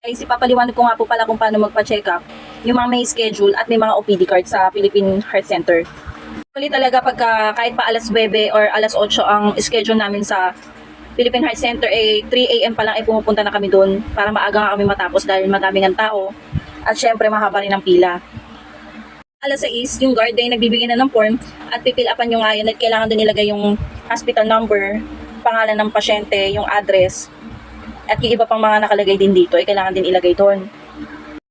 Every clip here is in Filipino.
Guys, ipapaliwanag ko nga po pala kung paano magpa-check up yung mga may schedule at may mga OPD card sa Philippine Heart Center. Actually talaga pagka kahit pa alas 9 or alas 8 ang schedule namin sa Philippine Heart Center, 3 AM pa lang pumupunta na kami doon para maaga nga kami matapos dahil madaming ang tao at syempre mahaba rin ang pila. Alas 6, yung guard ay nagbibigay na ng form at pipil upan nyo nga yun at kailangan din nilagay yung hospital number, pangalan ng pasyente, yung address, at yung iba pang mga nakalagay din dito ay kailangan din ilagay doon.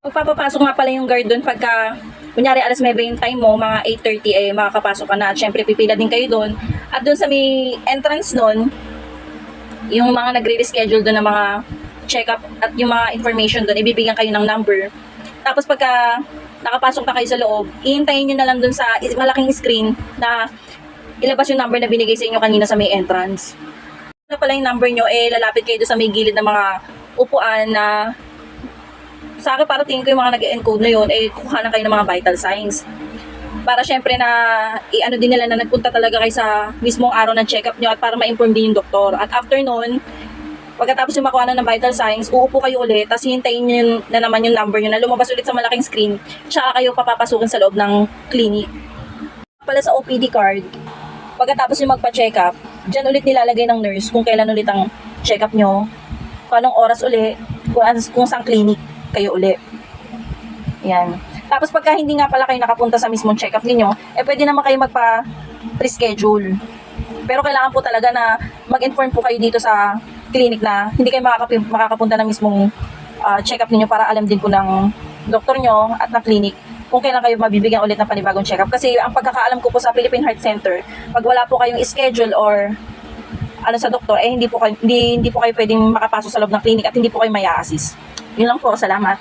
Magpapapasok nga pala yung guard doon pagka, kunyari alas 9 yung time mo, mga 8:30 makakapasok ka na at syempre pipila din kayo doon. At doon sa may entrance doon, yung mga nagre-reschedule doon ng mga check-up at yung mga information doon, ibibigyan kayo ng number. Tapos pagka nakapasok na kayo sa loob, ihintayin nyo na lang doon sa malaking screen na ilabas yung number na binigay sa inyo kanina sa may entrance. Na pala yung number nyo, lalapit kayo doon sa may gilid ng mga upuan na sa akin para tingin ko yung mga nag-encode na yun, kukuha na kayo ng mga vital signs. Para syempre na i-ano din nila na nagpunta talaga kayo sa mismong araw ng check-up nyo at para ma-inform din yung doktor. At after nun, pagkatapos yung makuha na ng vital signs, uupo kayo ulit, tapos hintayin nyo na naman yung number nyo na lumabas ulit sa malaking screen, tsaka kayo papapasukin sa loob ng clinic. Pala sa OPD card, pagkatapos yung magpa-check up, dyan ulit nilalagay ng nurse kung kailan ulit ang check up nyo, kung anong oras ulit, kung saan clinic kayo ulit. Yan. Tapos pagka hindi nga pala kayo nakapunta sa mismong check up ninyo, pwede naman kayo magpa-reschedule. Pero kailangan po talaga na mag-inform po kayo dito sa clinic na hindi kayo makakapunta ng mismong check up ninyo para alam din po ng doktor nyo at ng clinic kung kailan kayo mabibigyan ulit ng panibagong check-up. Kasi ang pagkakaalam ko po sa Philippine Heart Center, pag wala po kayong schedule or ano sa doktor, hindi po kayo pwedeng makapasok sa loob ng clinic at hindi po kayo may assist. Yun lang po, salamat.